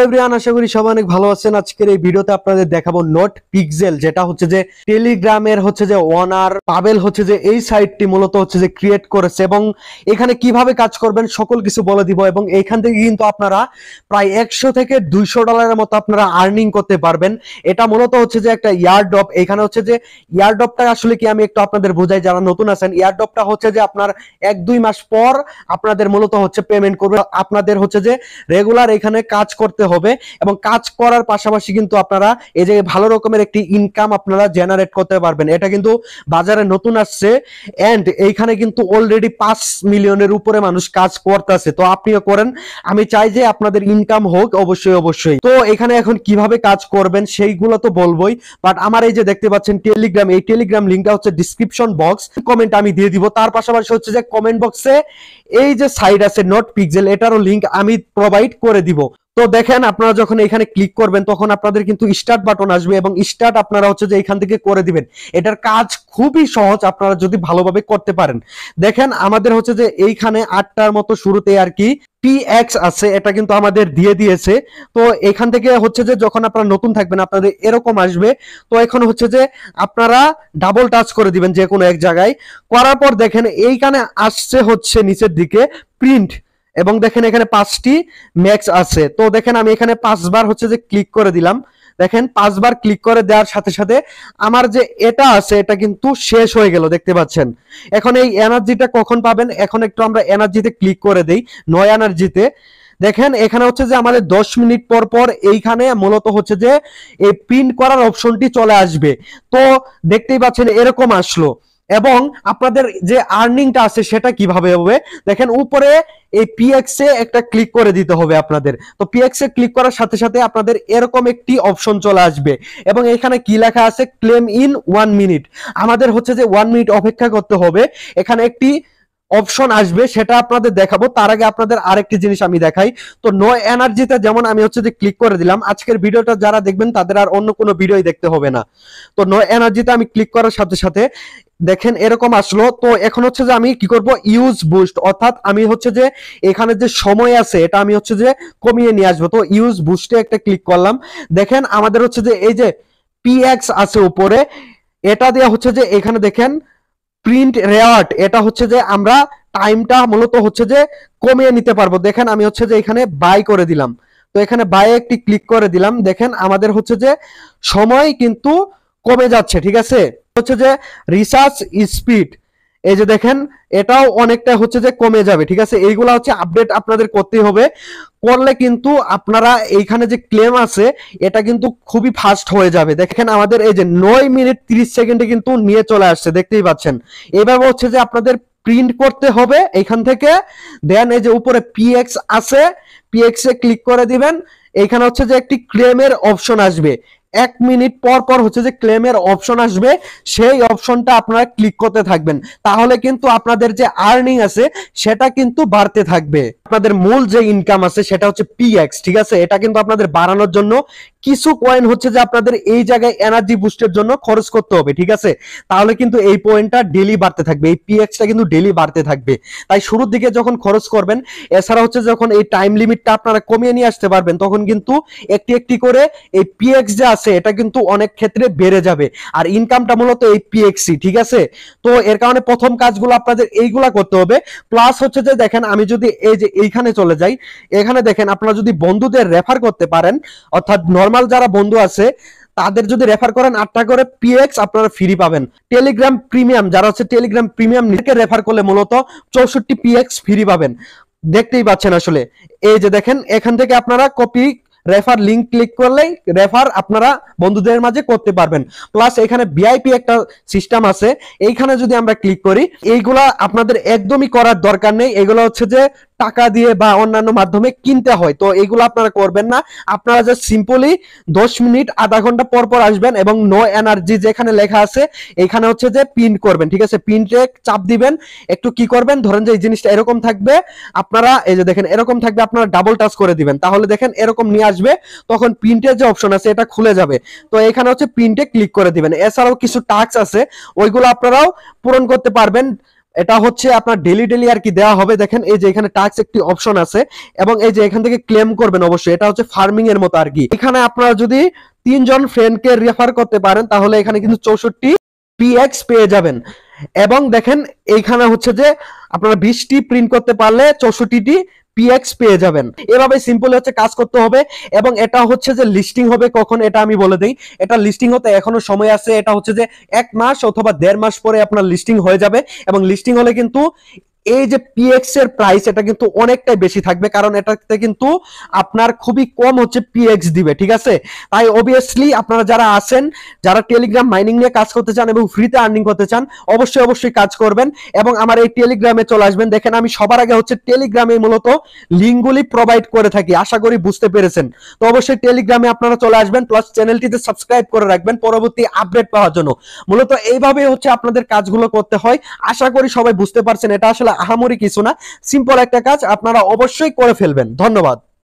Everyone, আশা করি সবাই অনেক ভালো আছেন। আজকের এই ভিডিওতে আপনাদের দেখাবো নোট পিক্সেল, যেটা হচ্ছে যে টেলিগ্রামের হচ্ছে যে ওনার পাবেল হচ্ছে যে এই সাইটটি মূলত হচ্ছে যে ক্রিয়েট করেছে এবং এখানে কিভাবে কাজ করবেন সকল কিছু বলে দিব। এবং এখান থেকে কিন্তু আপনারা প্রায় 100 থেকে 200 ডলারের মতো আপনারা আর্নিং করতে পারবেন। এটা মূলত হচ্ছে যে একটা ইয়ারড্রপ। এখানে হচ্ছে যে ইয়ারড্রপটা আসলে কি আমি একটু আপনাদের বোঝাই যারা নতুন আছেন। ইয়ারড্রপটা হচ্ছে যে আপনার 1-2 মাস পর আপনাদের মূলত হচ্ছে পেমেন্ট করবে। আপনাদের হচ্ছে যে রেগুলার এখানে কাজ করতে হবে এবং কাজ করার পাশাপাশি কিন্তু আপনারা এই যে ভালো রকমের একটি ইনকাম আপনারা জেনারেট করতে পারবেন। এটা কিন্তু বাজারে নতুন আসছে এন্ড এইখানে কিন্তু অলরেডি 5 মিলিয়নের উপরে মানুষ কাজ করতেছে। তো আপনিও করেন, আমি চাই যে আপনাদের ইনকাম হোক অবশ্যই অবশ্যই। তো এখানে এখন কিভাবে কাজ করবেন সেইগুলো তো বলবোই, বাট আমার এই যে দেখতে পাচ্ছেন টেলিগ্রাম, এই টেলিগ্রাম লিংকটা হচ্ছে ডিসক্রিপশন বক্স, কমেন্ট আমি দিয়ে দিব। তার পাশাপাশি হচ্ছে যে কমেন্ট বক্সে এই যে সাইট আছে নোট পিক্সেল, এটারও লিংক আমি প্রোভাইড করে দিব। তো দেখেন, আপনারা যখন এখানে ক্লিক করবেন তখন আপনাদের কিন্তু স্টার্ট বাটন আসবে এবং স্টার্ট আপনারা হচ্ছে যে এখান থেকে করে দিবেন। এটার কাজ খুবই সহজ আপনারা যদি ভালোভাবে করতে পারেন। দেখেন আমাদের হচ্ছে যে এইখানে 8টার মতো শুরুতে আর কি PX আছে, এটা কিন্তু আমাদের দিয়ে দিয়েছে। তো এখান থেকে হচ্ছে যে যখন আপনারা নতুন থাকবেন আপনাদের এরকম আসবে। তো এখন হচ্ছে যে আপনারা ডাবল টাচ করে দিবেন যে কোনো এক জায়গায়, করার পর দেখেন এইখানে আসছে হচ্ছে নিচের দিকে প্রিন্ট এবং দেখেন এখানে 5টি ম্যাক্স আছে। তো দেখেন আমি এখানে 5 বার হচ্ছে যে ক্লিক করে দিলাম। দেখেন 5 বার ক্লিক করে দেওয়ার সাথে সাথে আমার যে এটা আছে এটা কিন্তু শেষ হয়ে গেল, দেখতে পাচ্ছেন। এখন এই এনার্জিটা কখন পাবেন, এখন একটু আমরা এনার্জিতে ক্লিক করে দেই, নয় এনার্জিতে। দেখেন এখানে হচ্ছে যে আমাদের 10 মিনিট পর পর এইখানে মূলত হচ্ছে যে এই প্রিন্ট করার অপশনটি চলে আসবে। তো দেখতেই পাচ্ছেন এরকম আসলো। এবং আপনাদের যে আর্নিংটা আছে সেটা কিভাবে হবে দেখেন, উপরে এই PX এ একটা ক্লিক করে দিতে হবে আপনাদের। তো PX এ ক্লিক করার সাথে সাথে আপনাদের এরকম একটি অপশন চলে আসবে এবং এখানে কি লেখা আছে, ক্লেম ইন 1 মিনিট। আমাদের হচ্ছে যে 1 মিনিট অপেক্ষা করতে হবে। এখানে একটি অপশন আসবে সেটা আপনাদের দেখাবো, তার আগে আপনাদের আরেকটি জিনিস আমি দেখাই। তো নো এনার্জিতে যেমন আমি হচ্ছে যে ক্লিক করে দিলাম, আজকের ভিডিওটা যারা দেখবেন তাদের আর অন্য কোনো ভিডিওই দেখতে হবে না। তো নো এনার্জিতে আমি ক্লিক করার সাথে সাথে দেখেন এরকম আসলো। তো এখন হচ্ছে যে আমি কি করব, ইউজ বুস্ট, অর্থাৎ আমি হচ্ছে যে এখানে যে সময় আছে এটা আমি হচ্ছে যে কমিয়ে নিয়ে আসবো। তো ইউজ বুস্টে একটা ক্লিক করলাম। দেখেন আমাদের হচ্ছে যে এই যে PX আছে উপরে, এটা দিয়ে হচ্ছে যে এখানে দেখেন প্রিন্ট রেওয়ার্ড, এটা হচ্ছে যে আমরা টাইমটা মূলত হচ্ছে যে কমিয়ে নিতে পারবো। দেখেন আমি হচ্ছে যে এখানে বাই করে দিলাম। তো এখানে বাই একটি ক্লিক করে দিলাম। দেখেন আমাদের হচ্ছে যে সময় কিন্তু কমে যাচ্ছে, ঠিক আছে। হচ্ছে যে রিসার্চ স্পিড, এই যে দেখেন এটাও অনেকটা হচ্ছে যে কমে যাবে, ঠিক আছে। এইগুলা হচ্ছে আপডেট আপনাদের করতেই হবে, করলে কিন্তু আপনারা এইখানে যে ক্লেম আছে এটা কিন্তু খুবই ফাস্ট হয়ে যাবে। দেখেন আমাদের এই যে 9 মিনিট 30 সেকেন্ডে কিন্তু নিয়ে চলে আসছে, দেখতেই পাচ্ছেন। এইভাবে হচ্ছে যে আপনাদের প্রিন্ট করতে হবে এইখান থেকে। দেন এই যে উপরে PX আছে, PX এ ক্লিক করে দিবেন। এইখানে হচ্ছে যে একটি ক্লেমের অপশন আসবে, 1 মিনিট পর পর হচ্ছে যে ক্লেমের অপশন আসবে, সেই অপশনটা আপনারা ক্লিক করতে থাকবেন। তাহলে কিন্তু আপনাদের যে আর্নিং আছে সেটা কিন্তু বাড়তে থাকবে। আপনাদের মূল যে ইনকাম আছে সেটা হচ্ছে PX, ঠিক আছে। এটা কিন্তু আপনাদের বাড়ানোর জন্য কিছু কয়েন হচ্ছে যে আপনাদের এই জায়গায় এনার্জি বুস্টের জন্য খরচ করতে হবে, ঠিক আছে। তাহলে কিন্তু এই পয়েন্টটা ডেইলি বাড়তে থাকবে, এই PX-টা কিন্তু ডেইলি বাড়তে থাকবে। তাই শুরুর দিকে যখন খরচ করবেন, এছাড়া হচ্ছে যখন এই টাইম লিমিটটা আপনারা কমিয়ে নিয়ে আসতে পারবেন তখন কিন্তু একটি একটি করে এই PX যে আছে এটা কিন্তু অনেক ক্ষেত্রে বেড়ে যাবে। আর ইনকামটা মূলত এই PX-ই, ঠিক আছে। তো এর কারণে প্রথম কাজগুলো আপনাদের এইগুলা করতে হবে। প্লাস হচ্ছে যে দেখেন আমি যদি এই যে এইখানে চলে যাই, এখানে দেখেন আপনারা যদি বন্ধুদের রেফার করতে পারেন, অর্থাৎ নরমাল যারা বন্ধু আছে তাদের যদি রেফার করেন 8টা করে PX আপনারা ফ্রি পাবেন। টেলিগ্রাম প্রিমিয়াম যারা হচ্ছে টেলিগ্রাম প্রিমিয়াম নিজেকে রেফার করলে মূলত 64 PX ফ্রি পাবেন, দেখতেই পাচ্ছেন আসলে। এই যে দেখেন এখান থেকে আপনারা কপি রেফার লিংক ক্লিক করলেই রেফার আপনারা বন্ধুদের মাঝে করতে পারবেন। প্লাস এখানে VIP একটা সিস্টেম আছে, এইখানে যদি আমরা ক্লিক করি, এইগুলা আপনাদের একদমই করার দরকার নেই। এগুলো হচ্ছে যে টাকা দিয়ে বা অন্যান্য মাধ্যমে কিনতে হয়, তো এইগুলো আপনারা করবেন না। আপনারা জাস্ট সিম্পলি 10 মিনিট আধা ঘন্টা পর পর আসবেন এবং নো এনার্জি যেখানে লেখা আছে এখানে হচ্ছে যে প্রিন্ট করবেন, ঠিক আছে। প্রিন্টে চাপ দিবেন, একটু কি করবেন, ধরেন যে এই জিনিসটা এরকম থাকবে, আপনারা এই যে দেখেন এরকম থাকবে, আপনারা ডাবল টাচ করে দিবেন, তাহলে দেখেন এরকম নিয়ে আসবে। তখন প্রিন্টের যে অপশন আছে এটা খুলে যাবে। তো এখানে হচ্ছে প্রিন্টে ক্লিক করে দিবেন। এছাড়াও কিছু টাস্ক আছে ওইগুলো আপনারাও পূরণ করতে পারবেন। এটা হচ্ছে আপনার ডেলি ডেলি আর কি দেওয়া হবে। দেখেন এই যে এখানে টাস্ক একটি অপশন আছে এবং এই যে এখান থেকে ক্লেম করবেন অবশ্যই। এটা হচ্ছে ফার্মিং এর মতো আর কি। এখানে আপনারা যদি 3 জন ফ্রেন্ডকে রেফার করতে পারেন তাহলে এখানে কিন্তু 64 পিএক্স পেয়ে যাবেন। এবং দেখেন এইখানে হচ্ছে যে আপনারা 20টি প্রিন্ট করতে পারলে 64টি পিএক্স পেয়ে যাবেন। এভাবে সিম্পল হচ্ছে কাজ করতে হবে। এবং এটা হচ্ছে যে লিস্টিং হবে কখন এটা আমি বলে দিই। এটা লিস্টিং হতে এখনো সময় আছে। এটা হচ্ছে যে 1 মাস অথবা 1.5 মাস পরে আপনার লিস্টিং হয়ে যাবে। এবং লিস্টিং হলে কিন্তু এই যে পিএক্স এর প্রাইস এটা কিন্তু অনেকটাই বেশি থাকবে, কারণ এটাতে কিন্তু আপনার খুবই কম হচ্ছে পিএক্স দিবে, ঠিক আছে। তাই অবভিয়াসলি আপনারা যারা আছেন, যারা টেলিগ্রাম মাইনিং নিয়ে কাজ করতে চান এবং ফ্রিতে আর্নিং করতে চান, অবশ্যই অবশ্যই কাজ করবেন এবং আমার এই টেলিগ্রামে চলে আসবেন। দেখেন আমি সবার আগে হচ্ছে টেলিগ্রামে মূলত লিঙ্কগুলি প্রোভাইড করে থাকি, আশা করি বুঝতে পেরেছেন। তো অবশ্যই টেলিগ্রামে আপনারা চলে আসবেন, প্লাস চ্যানেলটিতে সাবস্ক্রাইব করে রাখবেন পরবর্তী আপডেট পাওয়ার জন্য। মূলত এইভাবে হচ্ছে আপনাদের কাজগুলো করতে হয়। আশা করি সবাই বুঝতে পারছেন। এটা আসলে আহামরি কিছু না, সিম্পল একটা কাজ, আপনারা অবশ্যই করে ফেলবেন। ধন্যবাদ।